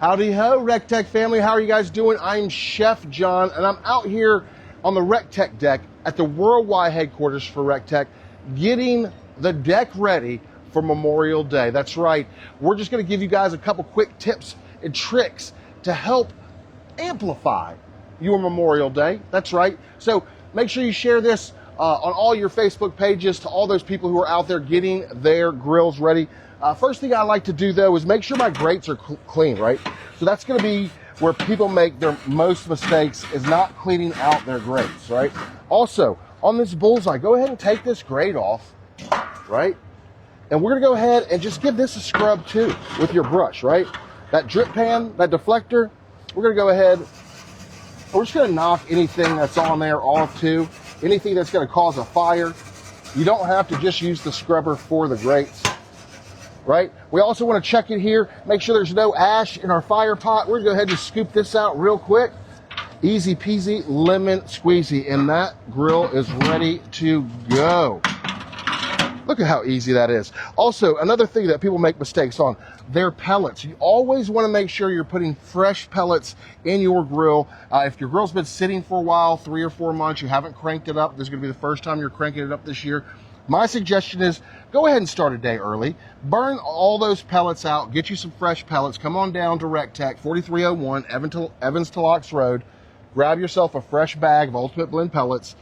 Howdy ho, RecTech family. How are you guys doing? I'm Chef John, and I'm out here on the RecTech deck at the worldwide headquarters for RecTech, getting the deck ready for Memorial Day. That's right. We're just going to give you guys a couple quick tips and tricks to help amplify your Memorial Day. That's right. So make sure you share this on all your Facebook pages to all those people who are out there getting their grills ready. First thing I like to do though is make sure my grates are clean, right? So that's going to be where people make their most mistakes, is not cleaning out their grates, right? Also, on this bullseye, go ahead and take this grate off, right? And we're going to go ahead and just give this a scrub too with your brush, right? That drip pan, that deflector, we're going to go ahead, we're just going to knock anything that's on there off too. Anything that's going to cause a fire. You don't have to just use the scrubber for the grates, right? We also want to check it here, make sure there's no ash in our fire pot. We're going to go ahead and scoop this out real quick. Easy peasy, lemon squeezy, and that grill is ready to go. Look at how easy that is. Also, another thing that people make mistakes on, their pellets. You always want to make sure you're putting fresh pellets in your grill. If your grill's been sitting for a while, 3 or 4 months, you haven't cranked it up, this is going to be the first time you're cranking it up this year, my suggestion is go ahead and start a day early. Burn all those pellets out, get you some fresh pellets, come on down to RecTech, 4301 Evans to Locks Road, grab yourself a fresh bag of Ultimate Blend pellets,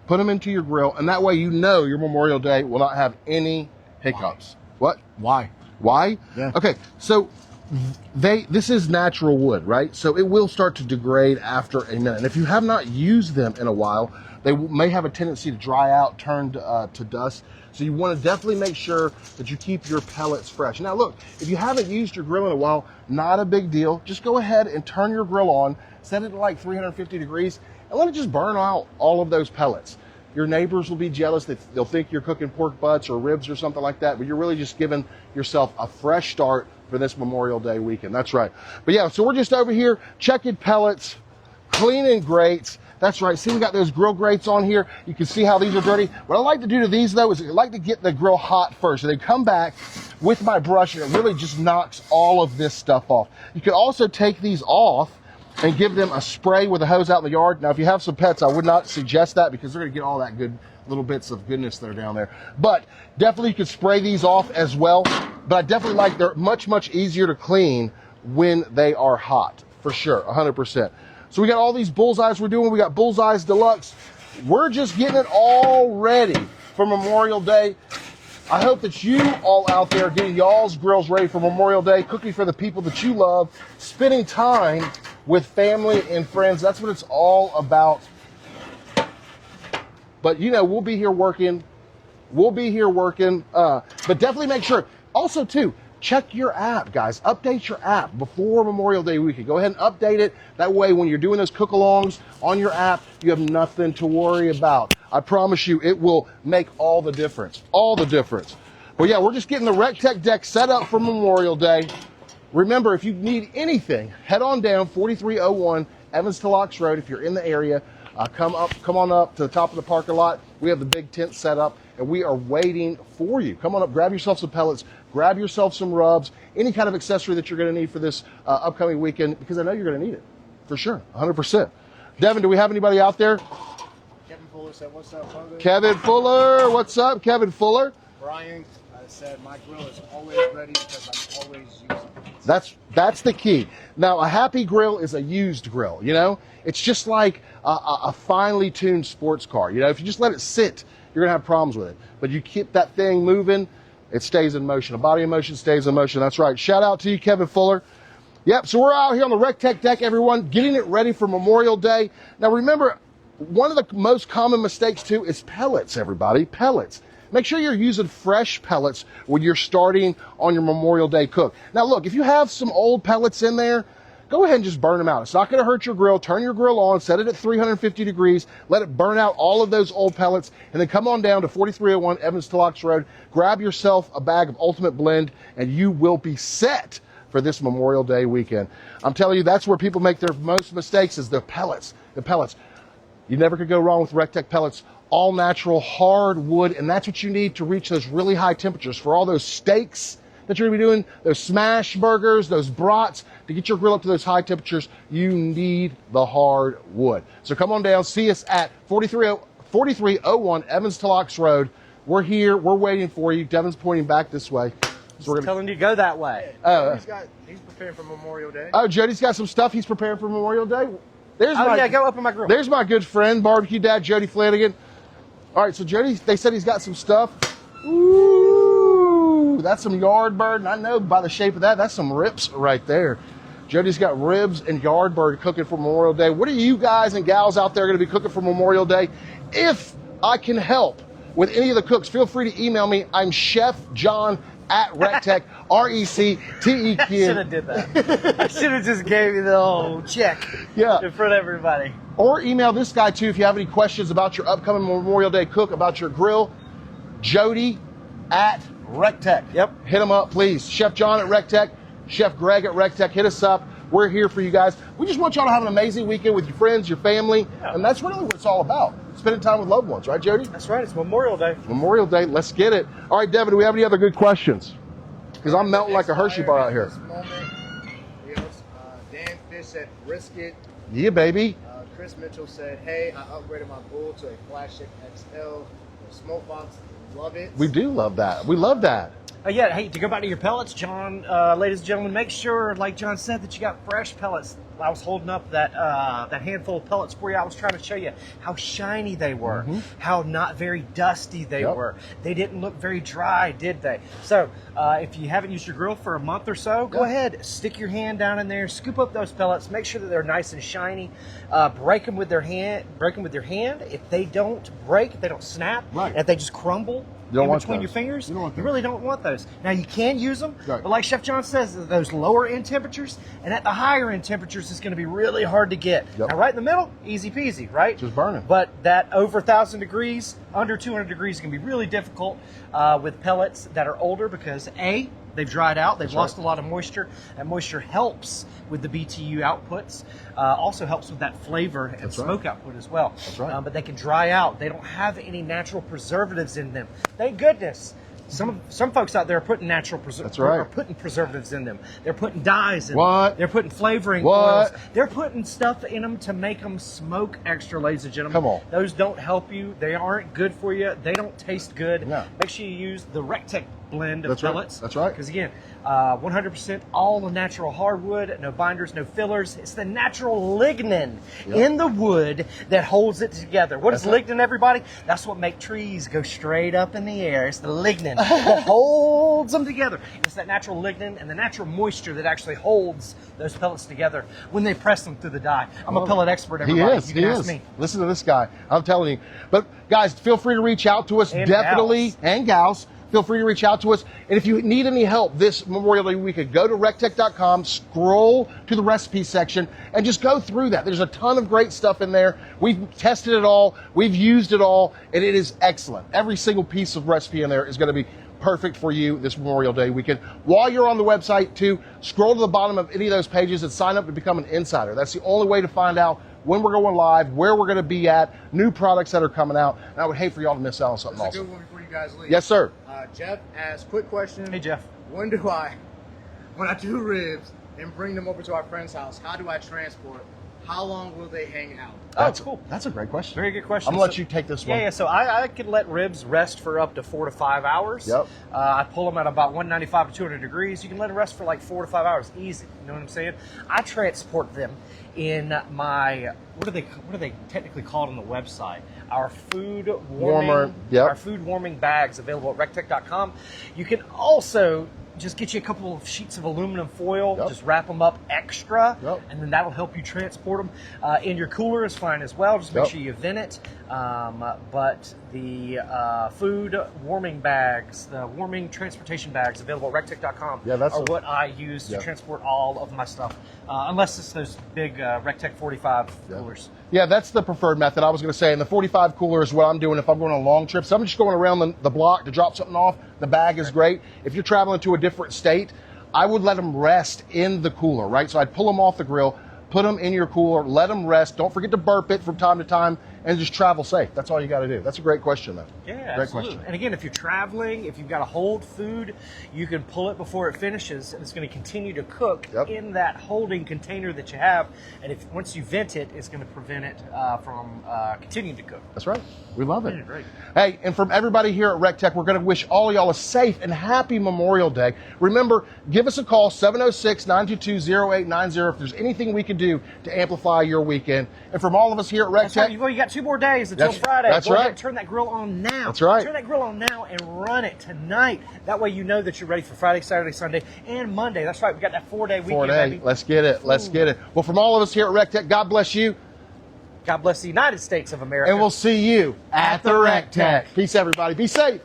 put them into your grill, and that way you know your Memorial Day will not have any hiccups. What? Why? Why? Yeah. Okay, so this is natural wood, right? So it will start to degrade after a minute. And if you have not used them in a while, they may have a tendency to dry out, turn to dust. So you want to definitely make sure that you keep your pellets fresh. Now look, if you haven't used your grill in a while, not a big deal. Just go ahead and turn your grill on, set it to like 350 degrees, and let it just burn out all of those pellets. Your neighbors will be jealous. They'll think you're cooking pork butts or ribs or something like that, but you're really just giving yourself a fresh start for this Memorial Day weekend. That's right. But yeah, so we're just over here checking pellets, cleaning grates. That's right. See, we got those grill grates on here. You can see how these are dirty. What I like to do to these though is I like to get the grill hot first. So they come back with my brush and it really just knocks all of this stuff off. You can also take these off and give them a spray with a hose out in the yard. Now, if you have some pets, I would not suggest that because they're going to get all that good little bits of goodness that are down there. But definitely you could spray these off as well. But I definitely like, they're much, much easier to clean when they are hot, for sure, 100%. So we got all these bullseyes we're doing. We got Bullseyes Deluxe. We're just getting it all ready for Memorial Day. I hope that you all out there are getting y'all's grills ready for Memorial Day, cooking for the people that you love, spending time with family and friends. That's what it's all about. But you know, we'll be here working. But definitely make sure. Also too, check your app, guys. Update your app before Memorial Day weekend. Go ahead and update it. That way when you're doing those cook-alongs on your app, you have nothing to worry about. I promise you, it will make all the difference. All the difference. Well, yeah, we're just getting the RecTech deck set up for Memorial Day. Remember, if you need anything, head on down 4301 Evans to Locks Road. If you're in the area, come on up to the top of the parking lot. We have the big tent set up, and we are waiting for you. Come on up, grab yourself some pellets, grab yourself some rubs, any kind of accessory that you're going to need for this upcoming weekend, because I know you're going to need it, for sure, 100%. Devin, do we have anybody out there? Kevin Fuller said, what's up, brother? Kevin Fuller, what's up, Kevin Fuller? Brian said, my grill is always ready because I'm always using it. That's the key. Now, a happy grill is a used grill, you know? It's just like a finely tuned sports car. You know, if you just let it sit, you're going to have problems with it. But you keep that thing moving, it stays in motion. A body in motion stays in motion. That's right. Shout out to you, Kevin Fuller. Yep, so we're out here on the RecTech deck, everyone, getting it ready for Memorial Day. Now, remember, one of the most common mistakes, too, is pellets, everybody. Pellets. Make sure you're using fresh pellets when you're starting on your Memorial Day cook. Now, look, if you have some old pellets in there, go ahead and just burn them out. It's not going to hurt your grill. Turn your grill on, set it at 350 degrees, let it burn out all of those old pellets, and then come on down to 4301 Evans to Locks Road, grab yourself a bag of Ultimate Blend, and you will be set for this Memorial Day weekend. I'm telling you, that's where people make their most mistakes, is the pellets. The pellets. You never could go wrong with RecTech pellets. All natural, hard wood, and that's what you need to reach those really high temperatures for all those steaks that you're gonna be doing, those smash burgers, those brats, to get your grill up to those high temperatures, you need the hard wood. So come on down, see us at 4301 Evans to Locks Road. We're here, we're waiting for you. Devin's pointing back this way. So we're telling you to go that way. He's preparing for Memorial Day. Oh, Jody's got some stuff he's preparing for Memorial Day. There's Go open my grill. There's my good friend, barbecue dad, Jody Flanagan. All right, so Jody, they said he's got some stuff. Ooh, that's some yard bird, and I know by the shape of that, that's some ribs right there. Jody's got ribs and yard bird cooking for Memorial Day. What are you guys and gals out there going to be cooking for Memorial Day? If I can help with any of the cooks, feel free to email me. I'm Chef John at RecTech, RecTech. I should have did that. I should have just gave you the whole check in front of everybody. Or email this guy too if you have any questions about your upcoming Memorial Day cook, about your grill. Jody at RecTech. Yep. Hit him up, please. Chef John at RecTech, Chef Greg at RecTech. Hit us up. We're here for you guys. We just want y'all to have an amazing weekend with your friends, your family, and that's really what it's all about. Spending time with loved ones, right, Jody? That's right. It's Memorial Day. Memorial Day. Let's get it. All right, Devin, do we have any other good questions? Because I'm melting like a Hershey bar out here. This moment, Dan Fish said brisket. Yeah, baby. Chris Mitchell said, hey, I upgraded my bull to a flagship XL. The smoke box, love it. We do love that. We love that. Yeah, hey, to go back to your pellets, John, ladies and gentlemen, make sure, like John said, that you got fresh pellets. I was holding up that handful of pellets for you. I was trying to show you how shiny they were, how not very dusty they were. They didn't look very dry, did they? So if you haven't used your grill for a month or so, go ahead, stick your hand down in there, scoop up those pellets, make sure that they're nice and shiny. Break them with their hand. Break them with your hand. If they don't break, if they don't snap, if they just crumble in between your fingers, you really don't want those. Now you can use them, but like Chef John says, those lower end temperatures and at the higher end temperatures, it's going to be really hard to get. Now right in the middle, easy peasy, right? Just burning. But that over 1,000 degrees, under 200 degrees can be really difficult with pellets that are older because A, they've dried out, they've lost a lot of moisture. That moisture helps with the BTU outputs, also helps with that flavor and smoke output as well. But they can dry out. They don't have any natural preservatives in them. Thank goodness. Some folks out there are putting natural preservatives. Are putting preservatives in them. They're putting dyes in them. They're putting flavoring oils. They're putting stuff in them to make them smoke extra, ladies and gentlemen. Come on. Those don't help you. They aren't good for you. They don't taste good. No. Make sure you use the RecTech blend of pellets. That's right. Because again, 100% all the natural hardwood, no binders, no fillers. It's the natural lignin in the wood that holds it together. What is lignin, everybody? That's what makes trees go straight up in the air. It's the lignin that holds them together. It's that natural lignin and the natural moisture that actually holds those pellets together when they press them through the die. I'm a pellet expert, everybody. You can ask me. Listen to this guy. I'm telling you. But guys, feel free to reach out to us. Definitely. And gals. Feel free to reach out to us. And if you need any help this Memorial Day weekend, go to rectech.com, scroll to the recipe section, and just go through that. There's a ton of great stuff in there. We've tested it all. We've used it all, and it is excellent. Every single piece of recipe in there is going to be perfect for you this Memorial Day weekend. While you're on the website, too, scroll to the bottom of any of those pages and sign up to become an insider. That's the only way to find out when we're going live, where we're going to be at, new products that are coming out. And I would hate for y'all to miss out on something That's awesome. a good one before you guys leave. Yes, sir. Jeff asked, quick question. Hey, Jeff. When I do ribs and bring them over to our friend's house, how do I transport? How long will they hang out? That's cool. That's a great question. Very good question. I'm going to let you take this one. Yeah, so I can let ribs rest for up to 4 to 5 hours. Yep. I pull them at about 195 to 200 degrees. You can let them rest for like 4 to 5 hours. Easy. You know what I'm saying? I transport them in my, what are they technically called on the website? Our food warming, our food warming bags available at rectech.com. You can also just get you a couple of sheets of aluminum foil, just wrap them up extra, and then that'll help you transport them. In your cooler is fine as well. Just make sure you vent it. But the food warming bags, the warming transportation bags available at rectech.com are what I use to transport all of my stuff. Unless it's those big RecTech 45 coolers. Yeah, that's the preferred method. I was going to say, and the 45 cooler is what I'm doing if I'm going on a long trip. So I'm just going around the block to drop something off. The bag is great. If you're traveling to a different state, I would let them rest in the cooler, right? So I'd pull them off the grill, put them in your cooler, let them rest. Don't forget to burp it from time to time and just travel safe. That's all you got to do. That's a great question, though. Yeah, great absolutely. question. And again, if you're traveling, if you've got to hold food, you can pull it before it finishes, and it's going to continue to cook in that holding container that you have. And if once you vent it, it's going to prevent it from continuing to cook. That's right. We love it. Yeah, great. Hey, and from everybody here at RecTech, we're going to wish all of y'all a safe and happy Memorial Day. Remember, give us a call, 706-922-0890, if there's anything we can do to amplify your weekend. And from all of us here at RecTech, Right. You got 2 more days until Friday. That's Go ahead right. and turn that grill on now. That's right. Turn that grill on now and run it tonight. That way you know that you're ready for Friday, Saturday, Sunday, and Monday. That's right. We got that 4-day weekend, 4-day. baby. Let's get it. Let's get it. Well, from all of us here at RecTech, God bless you. God bless the United States of America. And we'll see you at the RecTech. Peace, everybody. Be safe.